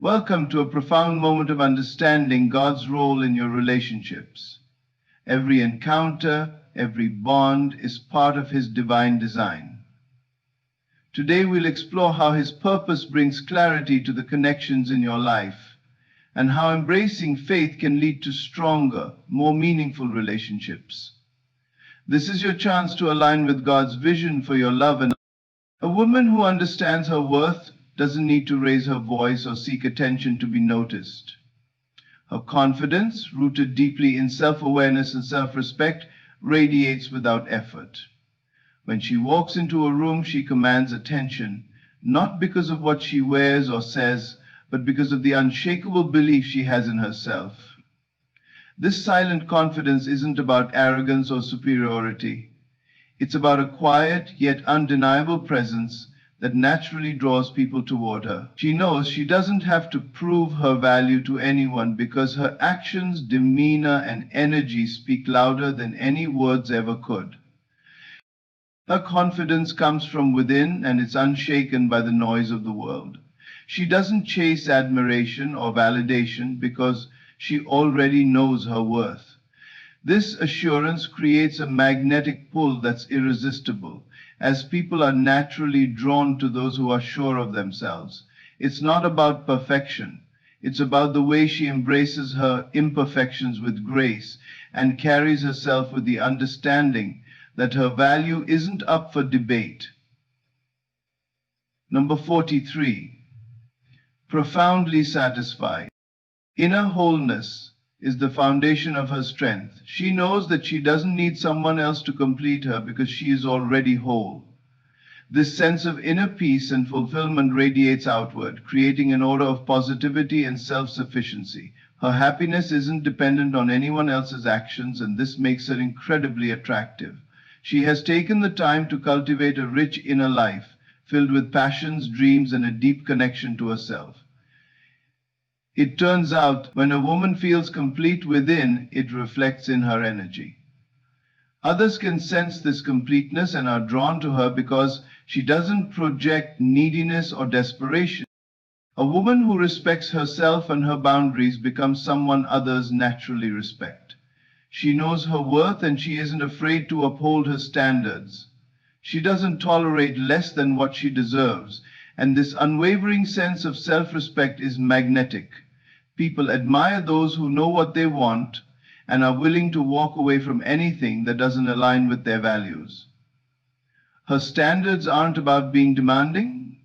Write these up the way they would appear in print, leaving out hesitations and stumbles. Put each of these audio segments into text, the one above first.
Welcome to a profound moment of understanding God's role in your relationships. Every encounter, every bond is part of His divine design. Today we'll explore how His purpose brings clarity to the connections in your life, and how embracing faith can lead to stronger, more meaningful relationships. This is your chance to align with God's vision for your love, and a woman who understands her worth doesn't need to raise her voice or seek attention to be noticed. Her confidence, rooted deeply in self-awareness and self-respect, radiates without effort. When she walks into a room, she commands attention, not because of what she wears or says, but because of the unshakable belief she has in herself. This silent confidence isn't about arrogance or superiority. It's about a quiet yet undeniable presence that naturally draws people toward her. She knows she doesn't have to prove her value to anyone because her actions, demeanor, and energy speak louder than any words ever could. Her confidence comes from within, and it's unshaken by the noise of the world. She doesn't chase admiration or validation because she already knows her worth. This assurance creates a magnetic pull that's irresistible, as people are naturally drawn to those who are sure of themselves. It's not about perfection. It's about the way she embraces her imperfections with grace and carries herself with the understanding that her value isn't up for debate. Number 43. Profoundly satisfied. Inner wholeness is the foundation of her strength. She knows that she doesn't need someone else to complete her because she is already whole. This sense of inner peace and fulfillment radiates outward, creating an aura of positivity and self-sufficiency. Her happiness isn't dependent on anyone else's actions, and this makes her incredibly attractive. She has taken the time to cultivate a rich inner life, filled with passions, dreams, and a deep connection to herself. It turns out, when a woman feels complete within, it reflects in her energy. Others can sense this completeness and are drawn to her because she doesn't project neediness or desperation. A woman who respects herself and her boundaries becomes someone others naturally respect. She knows her worth and she isn't afraid to uphold her standards. She doesn't tolerate less than what she deserves, and this unwavering sense of self-respect is magnetic. People admire those who know what they want and are willing to walk away from anything that doesn't align with their values. Her standards aren't about being demanding.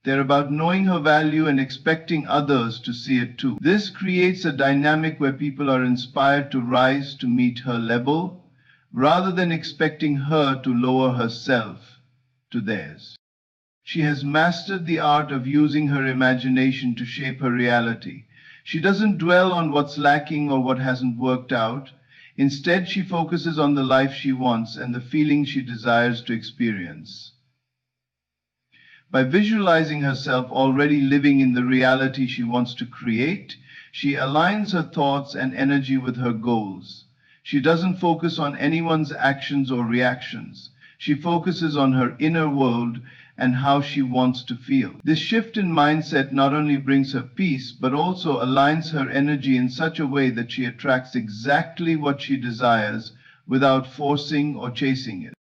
They're about knowing her value and expecting others to see it too. This creates a dynamic where people are inspired to rise to meet her level, rather than expecting her to lower herself to theirs. She has mastered the art of using her imagination to shape her reality. She doesn't dwell on what's lacking or what hasn't worked out. Instead, she focuses on the life she wants and the feelings she desires to experience. By visualizing herself already living in the reality she wants to create, she aligns her thoughts and energy with her goals. She doesn't focus on anyone's actions or reactions. She focuses on her inner world and how she wants to feel. This shift in mindset not only brings her peace, but also aligns her energy in such a way that she attracts exactly what she desires without forcing or chasing it.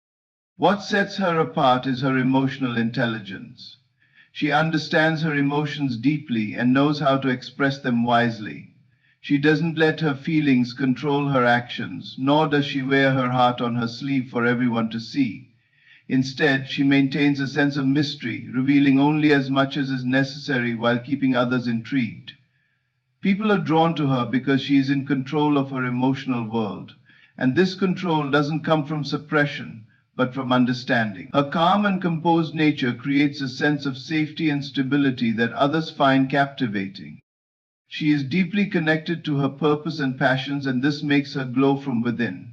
What sets her apart is her emotional intelligence. She understands her emotions deeply and knows how to express them wisely. She doesn't let her feelings control her actions, nor does she wear her heart on her sleeve for everyone to see. Instead, she maintains a sense of mystery, revealing only as much as is necessary while keeping others intrigued. People are drawn to her because she is in control of her emotional world, and this control doesn't come from suppression, but from understanding. Her calm and composed nature creates a sense of safety and stability that others find captivating. She is deeply connected to her purpose and passions, and this makes her glow from within.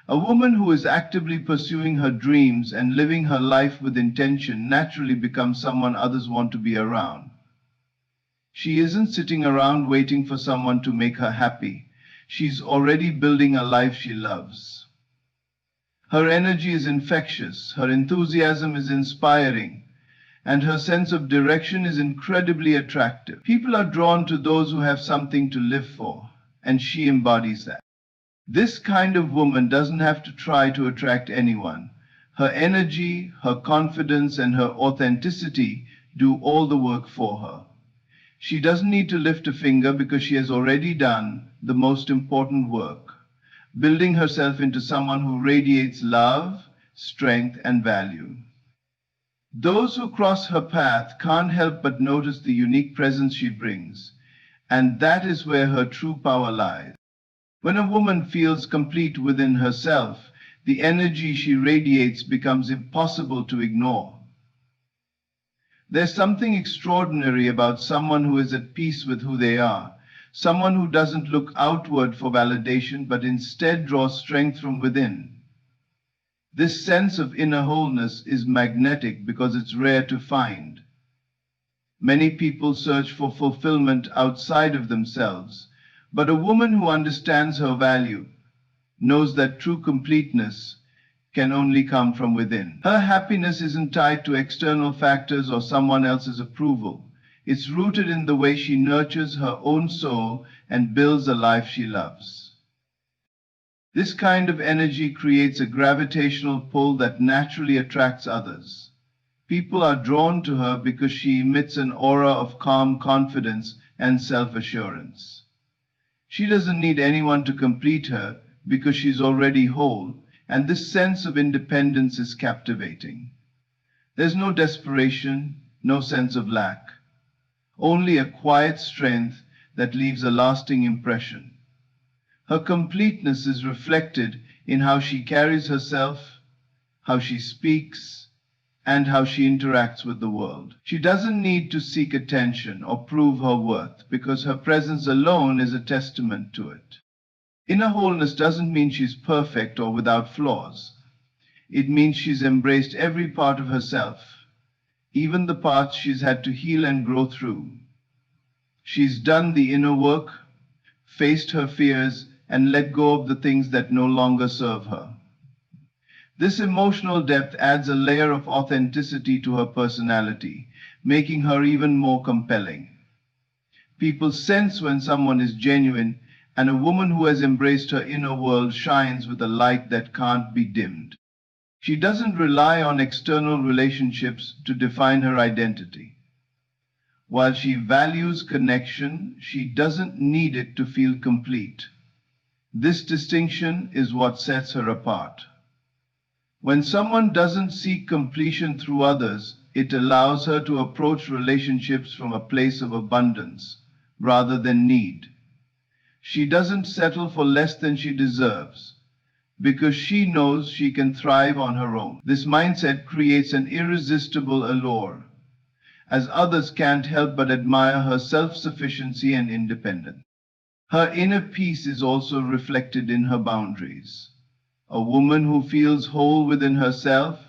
A woman who is actively pursuing her dreams and living her life with intention naturally becomes someone others want to be around. She isn't sitting around waiting for someone to make her happy. She's already building a life she loves. Her energy is infectious, her enthusiasm is inspiring, and her sense of direction is incredibly attractive. People are drawn to those who have something to live for, and she embodies that. This kind of woman doesn't have to try to attract anyone. Her energy, her confidence, and her authenticity do all the work for her. She doesn't need to lift a finger because she has already done the most important work, building herself into someone who radiates love, strength, and value. Those who cross her path can't help but notice the unique presence she brings, and that is where her true power lies. When a woman feels complete within herself, the energy she radiates becomes impossible to ignore. There's something extraordinary about someone who is at peace with who they are, someone who doesn't look outward for validation but instead draws strength from within. This sense of inner wholeness is magnetic because it's rare to find. Many people search for fulfillment outside of themselves, but a woman who understands her value knows that true completeness can only come from within. Her happiness isn't tied to external factors or someone else's approval. It's rooted in the way she nurtures her own soul and builds a life she loves. This kind of energy creates a gravitational pull that naturally attracts others. People are drawn to her because she emits an aura of calm confidence and self-assurance. She doesn't need anyone to complete her because she's already whole, and this sense of independence is captivating. There's no desperation, no sense of lack, only a quiet strength that leaves a lasting impression. Her completeness is reflected in how she carries herself, how she speaks, and how she interacts with the world. She doesn't need to seek attention or prove her worth because her presence alone is a testament to it. Inner wholeness doesn't mean she's perfect or without flaws. It means she's embraced every part of herself, even the parts she's had to heal and grow through. She's done the inner work, faced her fears, and let go of the things that no longer serve her. This emotional depth adds a layer of authenticity to her personality, making her even more compelling. People sense when someone is genuine, and a woman who has embraced her inner world shines with a light that can't be dimmed. She doesn't rely on external relationships to define her identity. While she values connection, she doesn't need it to feel complete. This distinction is what sets her apart. When someone doesn't seek completion through others, it allows her to approach relationships from a place of abundance rather than need. She doesn't settle for less than she deserves because she knows she can thrive on her own. This mindset creates an irresistible allure, as others can't help but admire her self-sufficiency and independence. Her inner peace is also reflected in her boundaries. A woman who feels whole within herself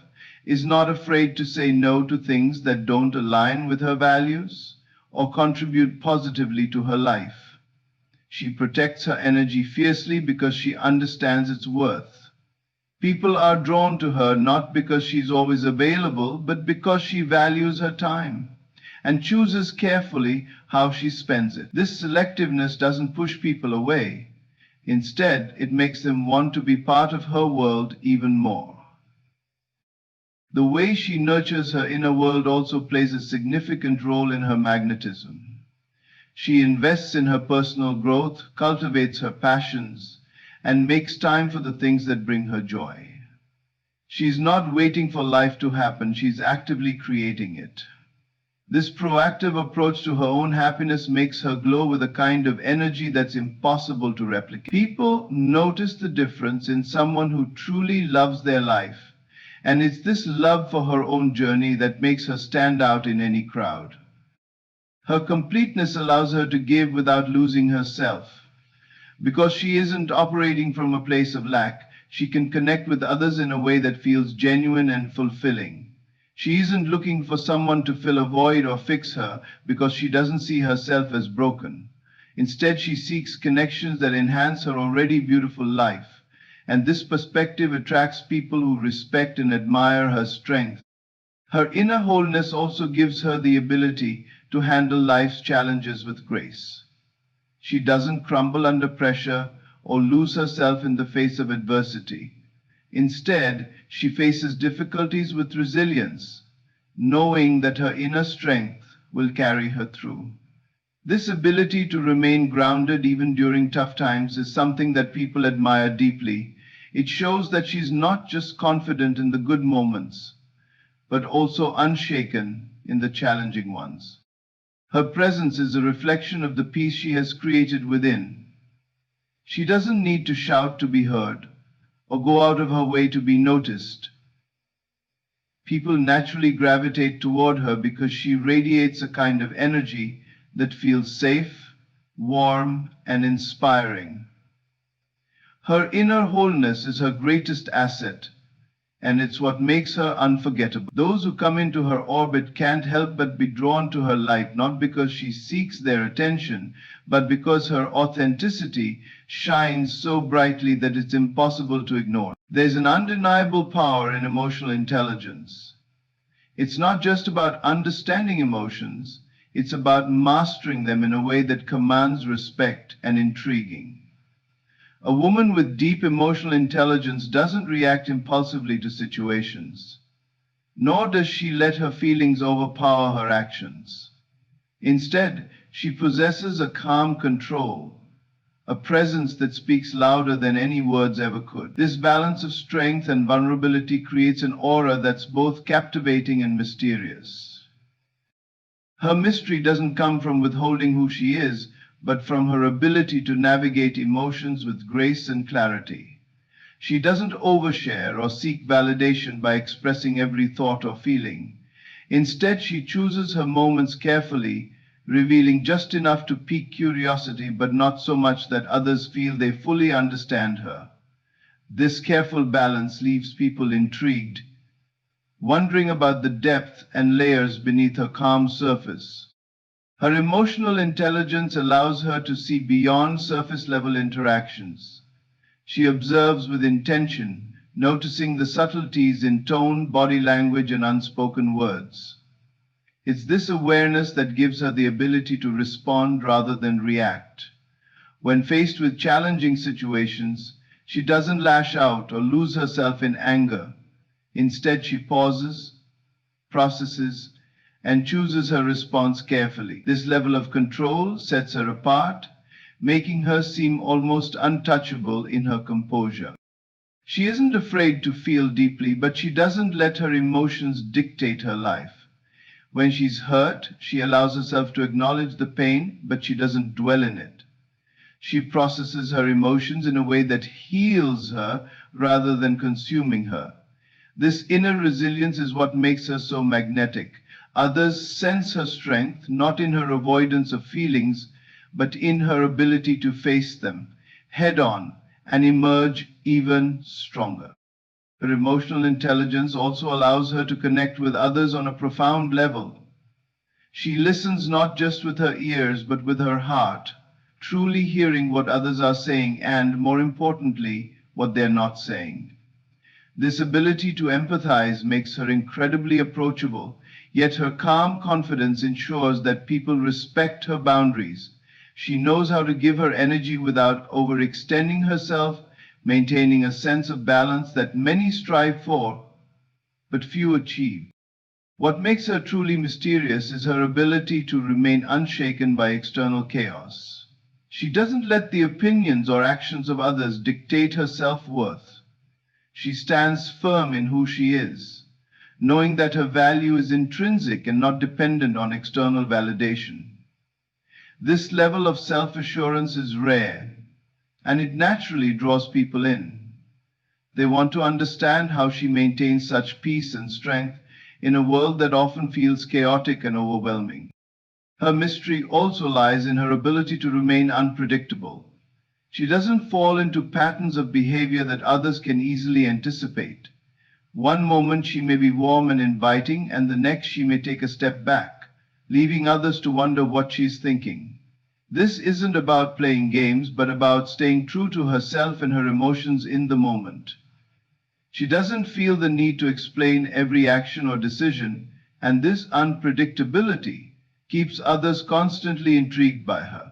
is not afraid to say no to things that don't align with her values or contribute positively to her life. She protects her energy fiercely because she understands its worth. People are drawn to her not because she's always available, but because she values her time and chooses carefully how she spends it. This selectiveness doesn't push people away. Instead, it makes them want to be part of her world even more. The way she nurtures her inner world also plays a significant role in her magnetism. She invests in her personal growth, cultivates her passions, and makes time for the things that bring her joy. She's not waiting for life to happen, she's actively creating it. This proactive approach to her own happiness makes her glow with a kind of energy that's impossible to replicate. People notice the difference in someone who truly loves their life, and it's this love for her own journey that makes her stand out in any crowd. Her completeness allows her to give without losing herself. Because she isn't operating from a place of lack, she can connect with others in a way that feels genuine and fulfilling. She isn't looking for someone to fill a void or fix her because she doesn't see herself as broken. Instead, she seeks connections that enhance her already beautiful life. And this perspective attracts people who respect and admire her strength, Her inner wholeness also gives her the ability to handle life's challenges with grace. She doesn't crumble under pressure or lose herself in the face of adversity. Instead, she faces difficulties with resilience, knowing that her inner strength will carry her through. This ability to remain grounded even during tough times is something that people admire deeply. It shows that she's not just confident in the good moments, but also unshaken in the challenging ones. Her presence is a reflection of the peace she has created within. She doesn't need to shout to be heard or go out of her way to be noticed. People naturally gravitate toward her because she radiates a kind of energy that feels safe, warm, and inspiring. Her inner wholeness is her greatest asset, and it's what makes her unforgettable. Those who come into her orbit can't help but be drawn to her light, not because she seeks their attention, but because her authenticity shines so brightly that it's impossible to ignore. There's an undeniable power in emotional intelligence. It's not just about understanding emotions, it's about mastering them in a way that commands respect and intriguing. A woman with deep emotional intelligence doesn't react impulsively to situations, nor does she let her feelings overpower her actions. Instead, she possesses a calm control, a presence that speaks louder than any words ever could. This balance of strength and vulnerability creates an aura that's both captivating and mysterious. Her mystery doesn't come from withholding who she is, but from her ability to navigate emotions with grace and clarity. She doesn't overshare or seek validation by expressing every thought or feeling. Instead, she chooses her moments carefully, revealing just enough to pique curiosity, but not so much that others feel they fully understand her. This careful balance leaves people intrigued, wondering about the depth and layers beneath her calm surface. Her emotional intelligence allows her to see beyond surface-level interactions. She observes with intention, noticing the subtleties in tone, body language, and unspoken words. It's this awareness that gives her the ability to respond rather than react. When faced with challenging situations, she doesn't lash out or lose herself in anger. Instead, she pauses, processes, and chooses her response carefully. This level of control sets her apart, making her seem almost untouchable in her composure. She isn't afraid to feel deeply, but she doesn't let her emotions dictate her life. When she's hurt, she allows herself to acknowledge the pain, but she doesn't dwell in it. She processes her emotions in a way that heals her rather than consuming her. This inner resilience is what makes her so magnetic. Others sense her strength, not in her avoidance of feelings, but in her ability to face them head on and emerge even stronger. Her emotional intelligence also allows her to connect with others on a profound level. She listens not just with her ears, but with her heart, truly hearing what others are saying and, more importantly, what they're not saying. This ability to empathize makes her incredibly approachable, yet her calm confidence ensures that people respect her boundaries. She knows how to give her energy without overextending herself, maintaining a sense of balance that many strive for, but few achieve. What makes her truly mysterious is her ability to remain unshaken by external chaos. She doesn't let the opinions or actions of others dictate her self-worth. She stands firm in who she is, knowing that her value is intrinsic and not dependent on external validation. This level of self-assurance is rare, and it naturally draws people in. They want to understand how she maintains such peace and strength in a world that often feels chaotic and overwhelming. Her mystery also lies in her ability to remain unpredictable. She doesn't fall into patterns of behavior that others can easily anticipate. One moment she may be warm and inviting, and the next she may take a step back, leaving others to wonder what she's thinking. This isn't about playing games, but about staying true to herself and her emotions in the moment. She doesn't feel the need to explain every action or decision, and this unpredictability keeps others constantly intrigued by her.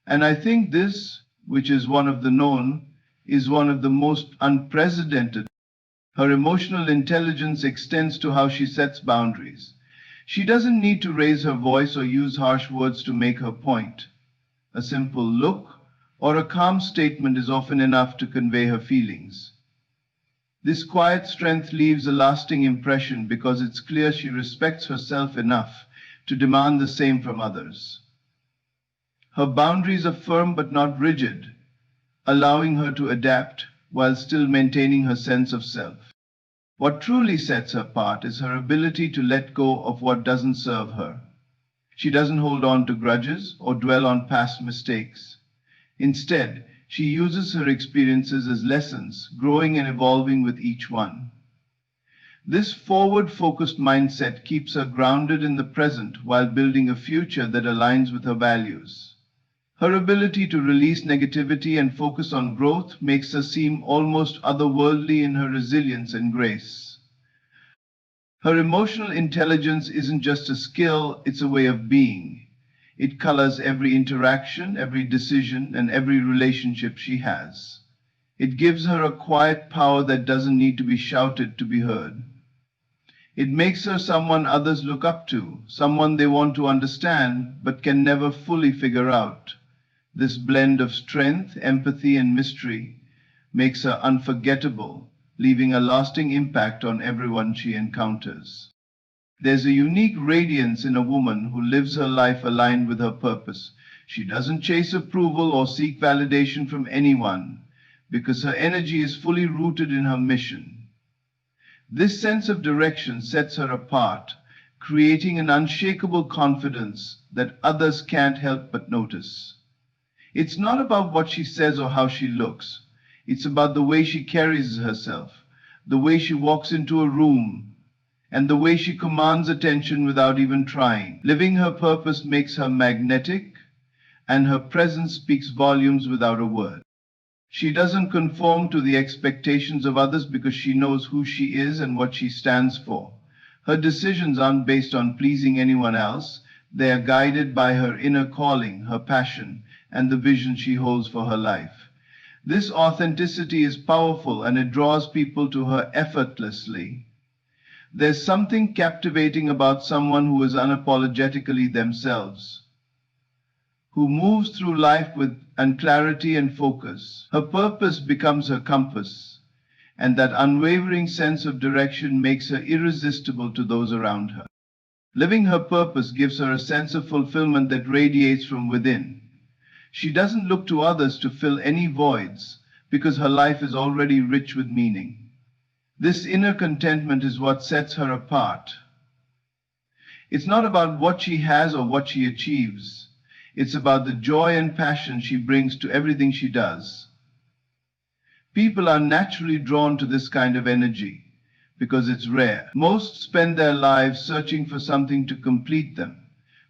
And I think this, which is one of the known, is one of the most unprecedented. Her emotional intelligence extends to how she sets boundaries. She doesn't need to raise her voice or use harsh words to make her point. A simple look or a calm statement is often enough to convey her feelings. This quiet strength leaves a lasting impression because it's clear she respects herself enough to demand the same from others. Her boundaries are firm but not rigid, allowing her to adapt while still maintaining her sense of self. What truly sets her apart is her ability to let go of what doesn't serve her. She doesn't hold on to grudges or dwell on past mistakes. Instead, she uses her experiences as lessons, growing and evolving with each one. This forward-focused mindset keeps her grounded in the present while building a future that aligns with her values. Her ability to release negativity and focus on growth makes her seem almost otherworldly in her resilience and grace. Her emotional intelligence isn't just a skill, it's a way of being. It colors every interaction, every decision, and every relationship she has. It gives her a quiet power that doesn't need to be shouted to be heard. It makes her someone others look up to, someone they want to understand but can never fully figure out. This blend of strength, empathy, and mystery makes her unforgettable, leaving a lasting impact on everyone she encounters. There's a unique radiance in a woman who lives her life aligned with her purpose. She doesn't chase approval or seek validation from anyone because her energy is fully rooted in her mission. This sense of direction sets her apart, creating an unshakable confidence that others can't help but notice. It's not about what she says or how she looks. It's about the way she carries herself, the way she walks into a room, and the way she commands attention without even trying. Living her purpose makes her magnetic, and her presence speaks volumes without a word. She doesn't conform to the expectations of others because she knows who she is and what she stands for. Her decisions aren't based on pleasing anyone else. They are guided by her inner calling, her passion, and the vision she holds for her life. This authenticity is powerful and it draws people to her effortlessly. There's something captivating about someone who is unapologetically themselves, who moves through life with clarity and focus. Her purpose becomes her compass, and that unwavering sense of direction makes her irresistible to those around her. Living her purpose gives her a sense of fulfillment that radiates from within. She doesn't look to others to fill any voids because her life is already rich with meaning. This inner contentment is what sets her apart. It's not about what she has or what she achieves. It's about the joy and passion she brings to everything she does. People are naturally drawn to this kind of energy because it's rare. Most spend their lives searching for something to complete them,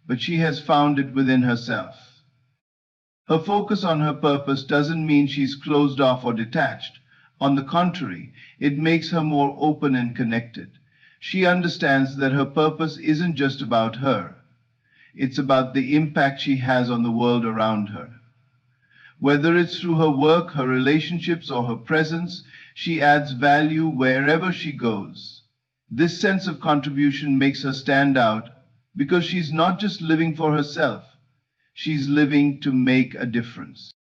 but she has found it within herself. Her focus on her purpose doesn't mean she's closed off or detached. On the contrary, it makes her more open and connected. She understands that her purpose isn't just about her. It's about the impact she has on the world around her. Whether it's through her work, her relationships, or her presence, she adds value wherever she goes. This sense of contribution makes her stand out because she's not just living for herself. She's living to make a difference.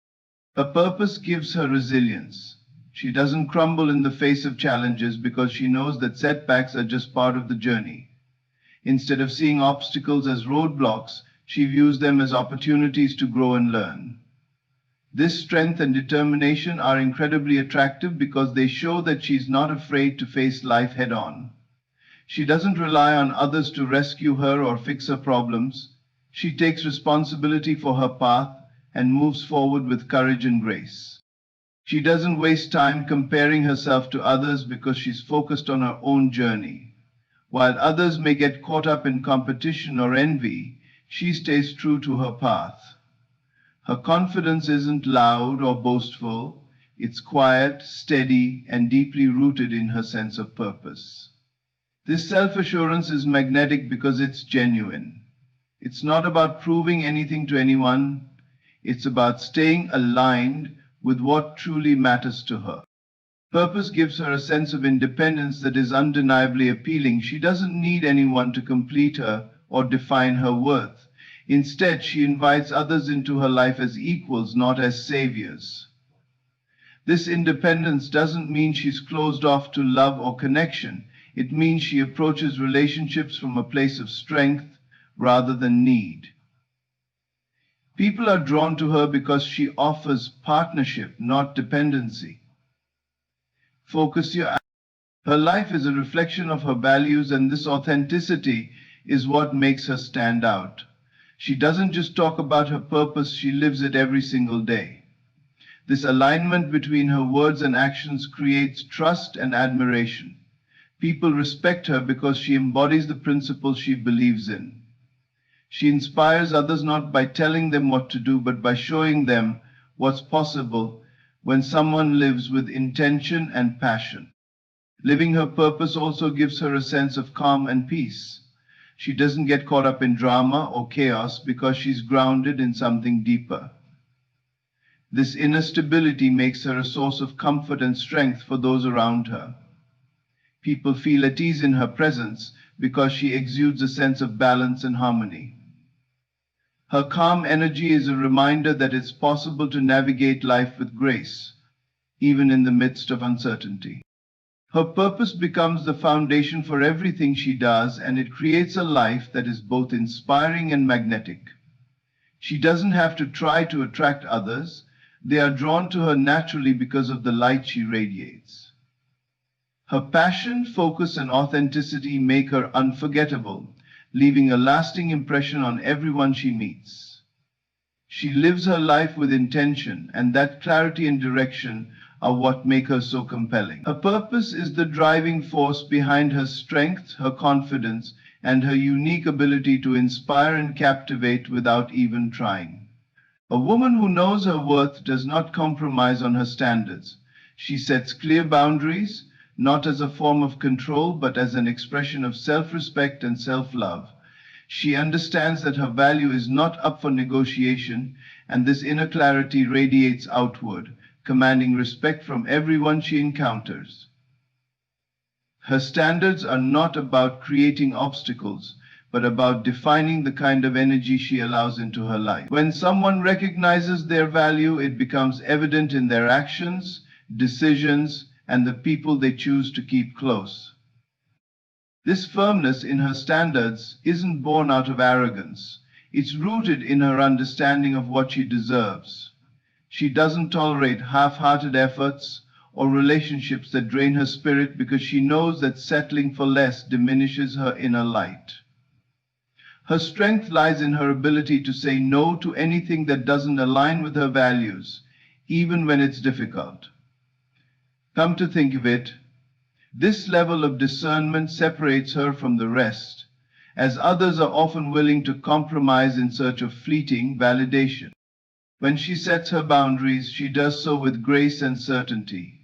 Her purpose gives her resilience. She doesn't crumble in the face of challenges because she knows that setbacks are just part of the journey. Instead of seeing obstacles as roadblocks, she views them as opportunities to grow and learn. This strength and determination are incredibly attractive because they show that she's not afraid to face life head-on. She doesn't rely on others to rescue her or fix her problems. She takes responsibility for her path and moves forward with courage and grace. She doesn't waste time comparing herself to others because she's focused on her own journey. While others may get caught up in competition or envy, she stays true to her path. Her confidence isn't loud or boastful. It's quiet, steady, and deeply rooted in her sense of purpose. This self-assurance is magnetic because it's genuine. It's not about proving anything to anyone. It's about staying aligned with what truly matters to her. Purpose gives her a sense of independence that is undeniably appealing. She doesn't need anyone to complete her or define her worth. Instead, she invites others into her life as equals, not as saviors. This independence doesn't mean she's closed off to love or connection. It means she approaches relationships from a place of strength rather than need. People are drawn to her because she offers partnership, not dependency. Focus your eyes. Her life is a reflection of her values, and this authenticity is what makes her stand out. She doesn't just talk about her purpose, she lives it every single day. This alignment between her words and actions creates trust and admiration. People respect her because she embodies the principles she believes in. She inspires others not by telling them what to do, but by showing them what's possible when someone lives with intention and passion. Living her purpose also gives her a sense of calm and peace. She doesn't get caught up in drama or chaos because she's grounded in something deeper. This inner stability makes her a source of comfort and strength for those around her. People feel at ease in her presence because she exudes a sense of balance and harmony. Her calm energy is a reminder that it's possible to navigate life with grace, even in the midst of uncertainty. Her purpose becomes the foundation for everything she does, and it creates a life that is both inspiring and magnetic. She doesn't have to try to attract others. They are drawn to her naturally because of the light she radiates. Her passion, focus, and authenticity make her unforgettable, leaving a lasting impression on everyone she meets. She lives her life with intention, and that clarity and direction are what make her so compelling. Her purpose is the driving force behind her strength, her confidence, and her unique ability to inspire and captivate without even trying. A woman who knows her worth does not compromise on her standards. She sets clear boundaries, not as a form of control, but as an expression of self-respect and self-love. She understands that her value is not up for negotiation, and this inner clarity radiates outward, commanding respect from everyone she encounters. Her standards are not about creating obstacles, but about defining the kind of energy she allows into her life. When someone recognizes their value, it becomes evident in their actions, decisions, and the people they choose to keep close. This firmness in her standards isn't born out of arrogance. It's rooted in her understanding of what she deserves. She doesn't tolerate half-hearted efforts or relationships that drain her spirit because she knows that settling for less diminishes her inner light. Her strength lies in her ability to say no to anything that doesn't align with her values, even when it's difficult. Come to think of it, this level of discernment separates her from the rest, as others are often willing to compromise in search of fleeting validation. When she sets her boundaries, she does so with grace and certainty.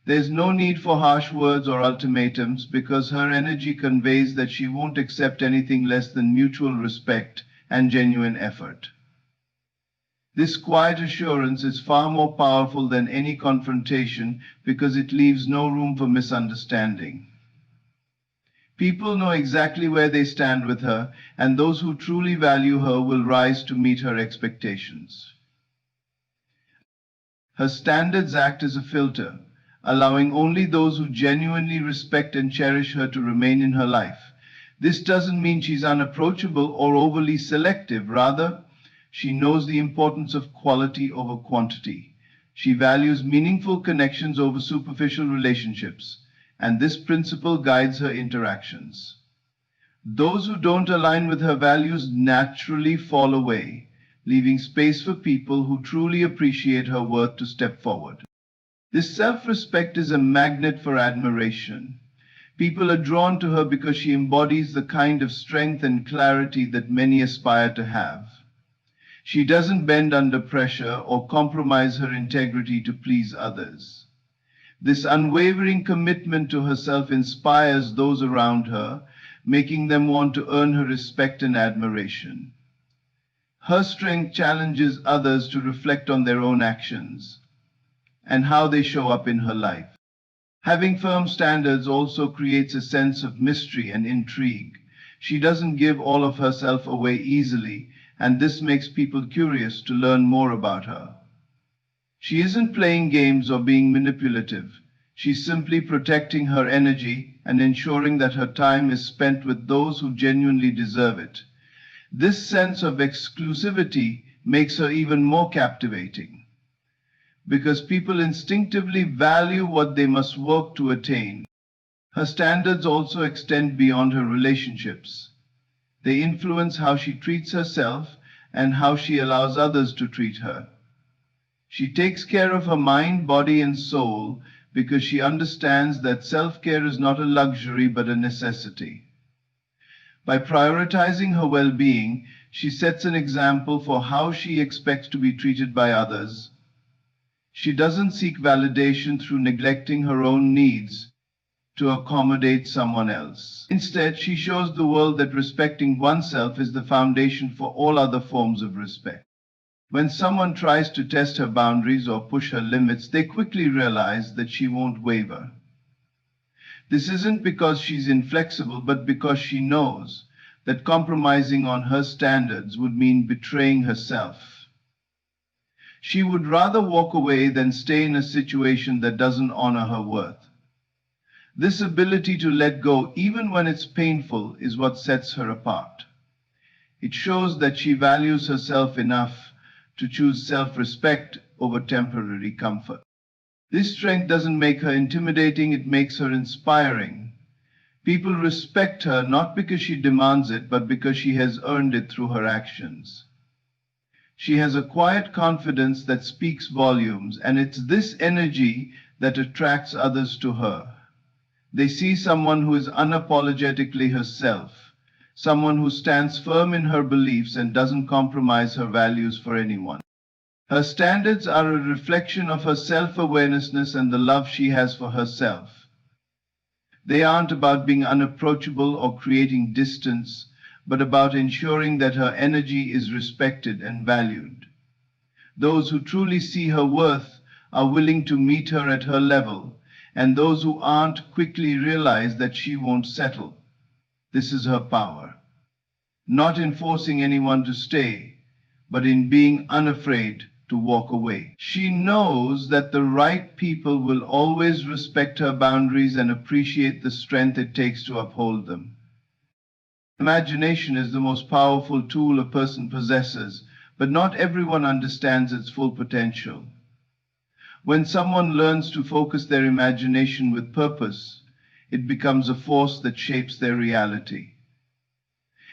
There's no need for harsh words or ultimatums because her energy conveys that she won't accept anything less than mutual respect and genuine effort. This quiet assurance is far more powerful than any confrontation because it leaves no room for misunderstanding. People know exactly where they stand with her, and those who truly value her will rise to meet her expectations. Her standards act as a filter, allowing only those who genuinely respect and cherish her to remain in her life. This doesn't mean she's unapproachable or overly selective. Rather, she knows the importance of quality over quantity. She values meaningful connections over superficial relationships, and this principle guides her interactions. Those who don't align with her values naturally fall away, leaving space for people who truly appreciate her worth to step forward. This self-respect is a magnet for admiration. People are drawn to her because she embodies the kind of strength and clarity that many aspire to have. She doesn't bend under pressure or compromise her integrity to please others. This unwavering commitment to herself inspires those around her, making them want to earn her respect and admiration. Her strength challenges others to reflect on their own actions and how they show up in her life. Having firm standards also creates a sense of mystery and intrigue. She doesn't give all of herself away easily, and this makes people curious to learn more about her. She isn't playing games or being manipulative. She's simply protecting her energy and ensuring that her time is spent with those who genuinely deserve it. This sense of exclusivity makes her even more captivating, because people instinctively value what they must work to attain. Her standards also extend beyond her relationships. They influence how she treats herself and how she allows others to treat her. She takes care of her mind, body, and soul because she understands that self-care is not a luxury but a necessity. By prioritizing her well-being, she sets an example for how she expects to be treated by others. She doesn't seek validation through neglecting her own needs to accommodate someone else. Instead, she shows the world that respecting oneself is the foundation for all other forms of respect. When someone tries to test her boundaries or push her limits, they quickly realize that she won't waver. This isn't because she's inflexible, but because she knows that compromising on her standards would mean betraying herself. She would rather walk away than stay in a situation that doesn't honor her worth. This ability to let go, even when it's painful, is what sets her apart. It shows that she values herself enough to choose self-respect over temporary comfort. This strength doesn't make her intimidating, it makes her inspiring. People respect her not because she demands it, but because she has earned it through her actions. She has a quiet confidence that speaks volumes, and it's this energy that attracts others to her. They see someone who is unapologetically herself, someone who stands firm in her beliefs and doesn't compromise her values for anyone. Her standards are a reflection of her self-awareness and the love she has for herself. They aren't about being unapproachable or creating distance, but about ensuring that her energy is respected and valued. Those who truly see her worth are willing to meet her at her level, and those who aren't quickly realize that she won't settle. This is her power. Not in forcing anyone to stay, but in being unafraid to walk away. She knows that the right people will always respect her boundaries and appreciate the strength it takes to uphold them. Imagination is the most powerful tool a person possesses, but not everyone understands its full potential. When someone learns to focus their imagination with purpose, it becomes a force that shapes their reality.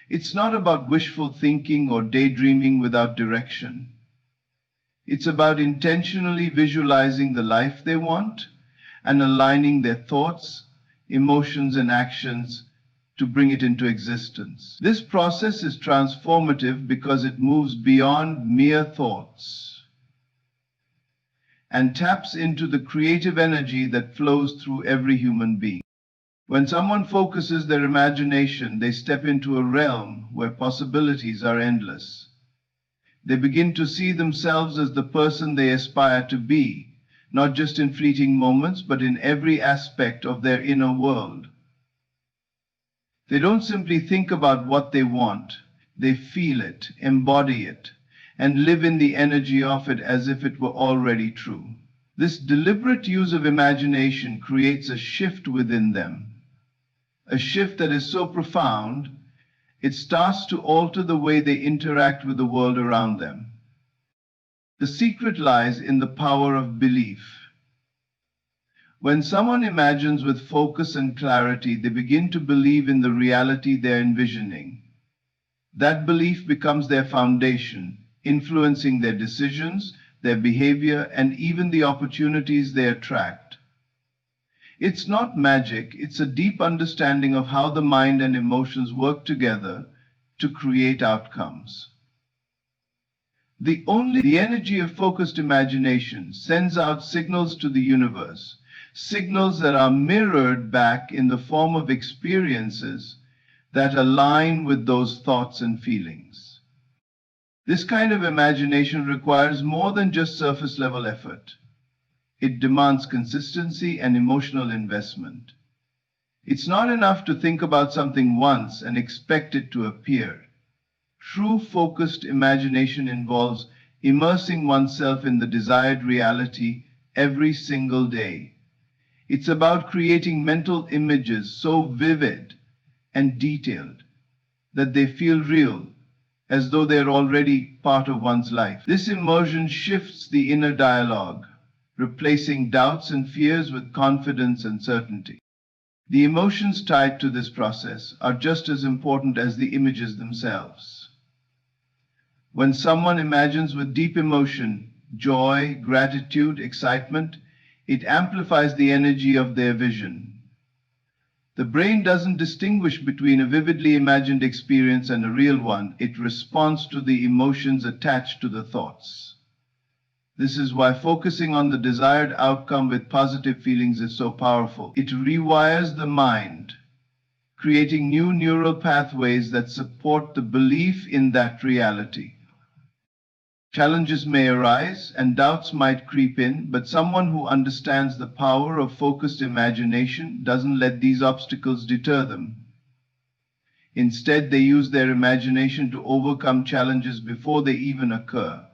It's not about wishful thinking or daydreaming without direction. It's about intentionally visualizing the life they want and aligning their thoughts, emotions, and actions to bring it into existence. This process is transformative because it moves beyond mere thoughts and taps into the creative energy that flows through every human being. When someone focuses their imagination, they step into a realm where possibilities are endless. They begin to see themselves as the person they aspire to be, not just in fleeting moments, but in every aspect of their inner world. They don't simply think about what they want, they feel it, embody it, and live in the energy of it as if it were already true. This deliberate use of imagination creates a shift within them, a shift that is so profound, it starts to alter the way they interact with the world around them. The secret lies in the power of belief. When someone imagines with focus and clarity, they begin to believe in the reality they're envisioning. That belief becomes their foundation, influencing their decisions, their behavior, and even the opportunities they attract. It's not magic, it's a deep understanding of how the mind and emotions work together to create outcomes. The energy of focused imagination sends out signals to the universe, signals that are mirrored back in the form of experiences that align with those thoughts and feelings. This kind of imagination requires more than just surface level effort. It demands consistency and emotional investment. It's not enough to think about something once and expect it to appear. True focused imagination involves immersing oneself in the desired reality every single day. It's about creating mental images so vivid and detailed that they feel real, as though they're already part of one's life. This immersion shifts the inner dialogue, replacing doubts and fears with confidence and certainty. The emotions tied to this process are just as important as the images themselves. When someone imagines with deep emotion, joy, gratitude, excitement, it amplifies the energy of their vision. The brain doesn't distinguish between a vividly imagined experience and a real one. It responds to the emotions attached to the thoughts. This is why focusing on the desired outcome with positive feelings is so powerful. It rewires the mind, creating new neural pathways that support the belief in that reality. Challenges may arise and doubts might creep in, but someone who understands the power of focused imagination doesn't let these obstacles deter them. Instead, they use their imagination to overcome challenges before they even occur.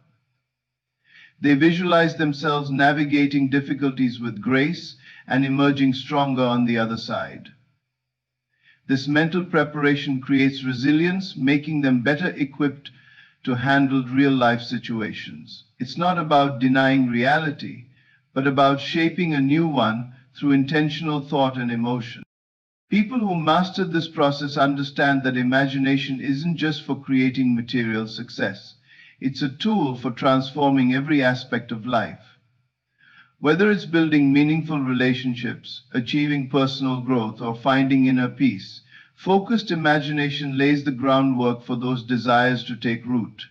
They visualize themselves navigating difficulties with grace and emerging stronger on the other side. This mental preparation creates resilience, making them better equipped to handle real-life situations. It's not about denying reality, but about shaping a new one through intentional thought and emotion. People who master this process understand that imagination isn't just for creating material success. It's a tool for transforming every aspect of life. Whether it's building meaningful relationships, achieving personal growth, or finding inner peace, focused imagination lays the groundwork for those desires to take root.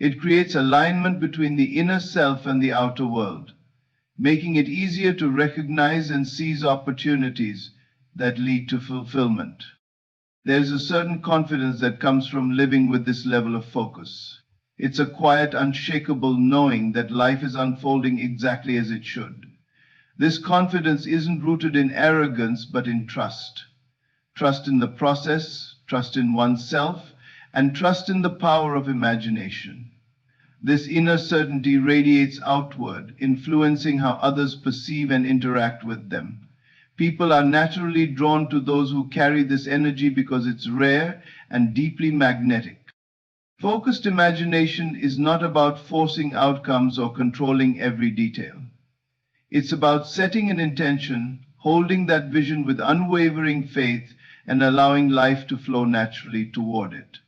It creates alignment between the inner self and the outer world, making it easier to recognize and seize opportunities that lead to fulfillment. There's a certain confidence that comes from living with this level of focus. It's a quiet, unshakable knowing that life is unfolding exactly as it should. This confidence isn't rooted in arrogance, but in trust. Trust in the process, trust in oneself, and trust in the power of imagination. This inner certainty radiates outward, influencing how others perceive and interact with them. People are naturally drawn to those who carry this energy because it's rare and deeply magnetic. Focused imagination is not about forcing outcomes or controlling every detail. It's about setting an intention, holding that vision with unwavering faith, and allowing life to flow naturally toward it.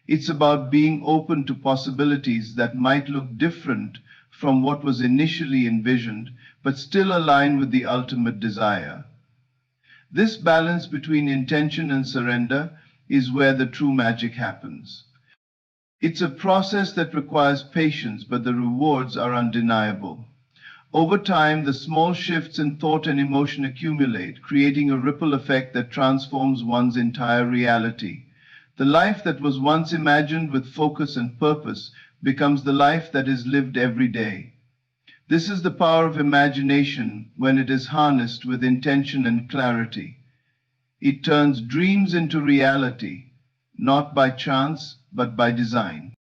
It's about being open to possibilities that might look different from what was initially envisioned, but still align with the ultimate desire. This balance between intention and surrender is where the true magic happens. It's a process that requires patience, but the rewards are undeniable. Over time, the small shifts in thought and emotion accumulate, creating a ripple effect that transforms one's entire reality. The life that was once imagined with focus and purpose becomes the life that is lived every day. This is the power of imagination when it is harnessed with intention and clarity. It turns dreams into reality, not by chance, but by design.